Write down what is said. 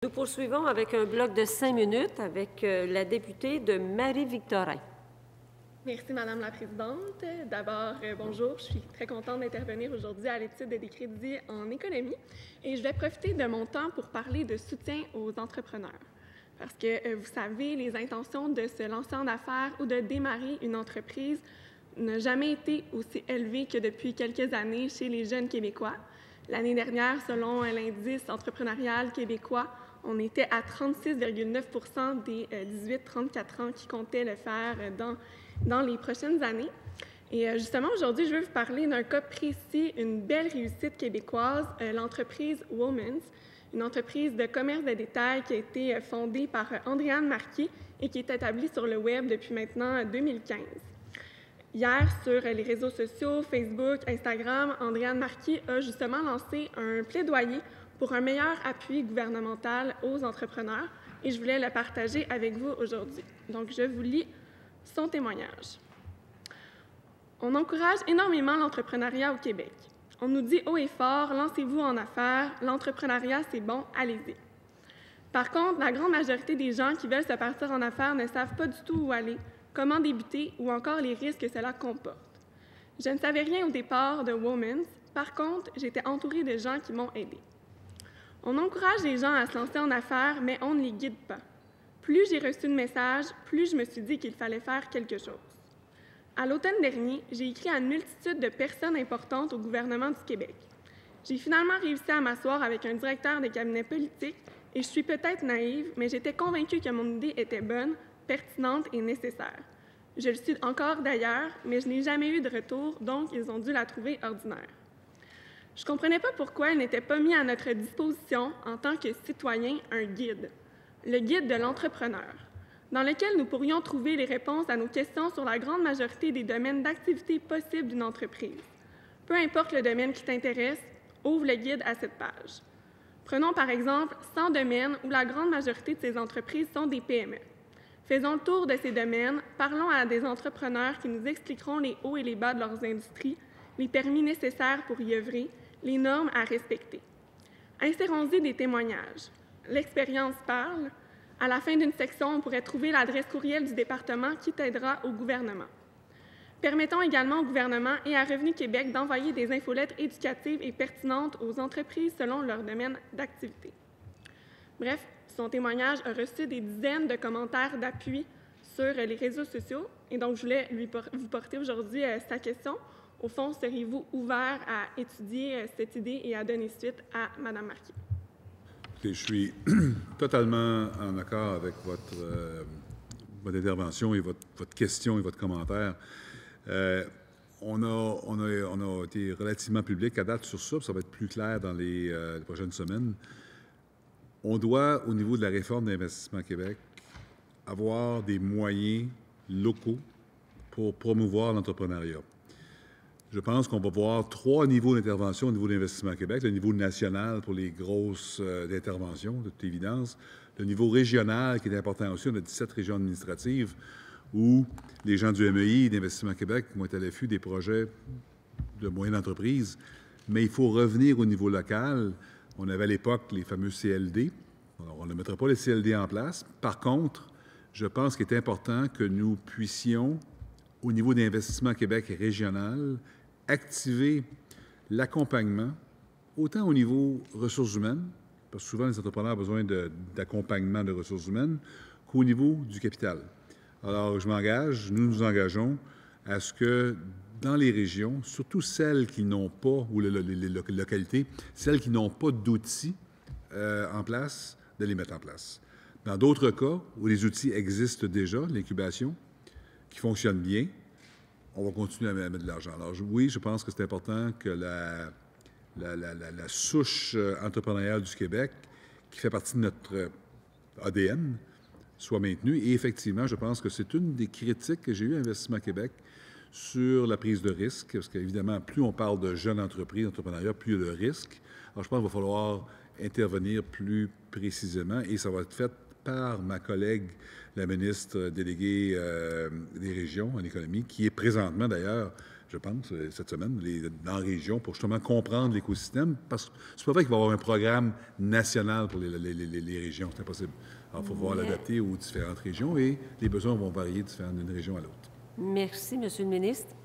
Nous poursuivons avec un bloc de 5 minutes avec la députée de Marie-Victorin. Merci, Madame la Présidente. D'abord, bonjour. Je suis très contente d'intervenir aujourd'hui à l'étude des crédits en économie et je vais profiter de mon temps pour parler de soutien aux entrepreneurs. Parce que, vous savez, les intentions de se lancer en affaires ou de démarrer une entreprise n'ont jamais été aussi élevées que depuis quelques années chez les jeunes Québécois. L'année dernière, selon l'indice entrepreneurial québécois, on était à 36,9 % des 18-34 ans qui comptaient le faire dans les prochaines années. Et justement, aujourd'hui, je veux vous parler d'un cas précis, une belle réussite québécoise, l'entreprise Women's, une entreprise de commerce de détail qui a été fondée par Andréane Marquis et qui est établie sur le web depuis maintenant 2015. Hier, sur les réseaux sociaux, Facebook, Instagram, Andréane Marquis a justement lancé un plaidoyer pour un meilleur appui gouvernemental aux entrepreneurs et je voulais le partager avec vous aujourd'hui. Donc, je vous lis son témoignage. On encourage énormément l'entrepreneuriat au Québec. On nous dit haut et fort, lancez-vous en affaires, l'entrepreneuriat c'est bon, allez-y. Par contre, la grande majorité des gens qui veulent se partir en affaires ne savent pas du tout où aller, comment débuter ou encore les risques que cela comporte. Je ne savais rien au départ de Women's, par contre, j'étais entourée de gens qui m'ont aidée. On encourage les gens à se lancer en affaires, mais on ne les guide pas. Plus j'ai reçu de messages, plus je me suis dit qu'il fallait faire quelque chose. À l'automne dernier, j'ai écrit à une multitude de personnes importantes au gouvernement du Québec. J'ai finalement réussi à m'asseoir avec un directeur de cabinet politique et je suis peut-être naïve, mais j'étais convaincue que mon idée était bonne, pertinente et nécessaire. Je le suis encore d'ailleurs, mais je n'ai jamais eu de retour, donc ils ont dû la trouver ordinaire. Je ne comprenais pas pourquoi il n'était pas mis à notre disposition, en tant que citoyen, un guide, le guide de l'entrepreneur, dans lequel nous pourrions trouver les réponses à nos questions sur la grande majorité des domaines d'activité possibles d'une entreprise. Peu importe le domaine qui t'intéresse, ouvre le guide à cette page. Prenons par exemple 100 domaines où la grande majorité de ces entreprises sont des PME. Faisons le tour de ces domaines, parlons à des entrepreneurs qui nous expliqueront les hauts et les bas de leurs industries, les permis nécessaires pour y œuvrer, les normes à respecter. Insérons-y des témoignages. L'expérience parle. À la fin d'une section, on pourrait trouver l'adresse courriel du département qui t'aidera au gouvernement. Permettons également au gouvernement et à Revenu Québec d'envoyer des infolettres éducatives et pertinentes aux entreprises selon leur domaine d'activité. Bref, son témoignage a reçu des dizaines de commentaires d'appui sur les réseaux sociaux et donc je voulais vous porter aujourd'hui sa question. Au fond, seriez-vous ouvert à étudier cette idée et à donner suite à Mme Marquis? Je suis totalement en accord avec votre intervention et votre question et votre commentaire. On a été relativement public à date sur ça, puis ça va être plus clair dans les prochaines semaines. On doit, au niveau de la réforme d'Investissement Québec, avoir des moyens locaux pour promouvoir l'entrepreneuriat. Je pense qu'on va voir 3 niveaux d'intervention au niveau d'Investissement Québec. Le niveau national pour les grosses interventions, de toute évidence. Le niveau régional, qui est important aussi. On a 17 régions administratives où les gens du MEI, d'Investissement Québec, vont être à l'affût des projets de moyennes entreprises. Mais il faut revenir au niveau local. On avait à l'époque les fameux CLD. Alors, on ne mettra pas les CLD en place. Par contre, je pense qu'il est important que nous puissions, au niveau d'Investissement Québec régional, activer l'accompagnement, autant au niveau ressources humaines, parce que souvent les entrepreneurs ont besoin d'accompagnement de ressources humaines, qu'au niveau du capital. Alors, nous nous engageons à ce que dans les régions, surtout celles qui n'ont pas, ou les localités, celles qui n'ont pas d'outils en place, de les mettre en place. Dans d'autres cas, où les outils existent déjà, l'incubation, qui fonctionne bien, on va continuer à mettre de l'argent. Alors oui, je pense que c'est important que la souche entrepreneuriale du Québec, qui fait partie de notre ADN, soit maintenue. Et effectivement, je pense que c'est une des critiques que j'ai eues à Investissement Québec sur la prise de risque, parce qu'évidemment, plus on parle de jeunes entreprises, d'entrepreneuriat, plus il y a de risques. Alors je pense qu'il va falloir intervenir plus précisément et ça va être fait par ma collègue, la ministre déléguée des régions en économie, qui est présentement d'ailleurs, je pense, cette semaine, dans la région, pour justement comprendre l'écosystème, parce que c'est pas vrai qu'il va y avoir un programme national pour les régions, c'est impossible. Alors, il faut voir l'adapter aux différentes régions et les besoins vont varier d'une région à l'autre. Merci, Monsieur le ministre.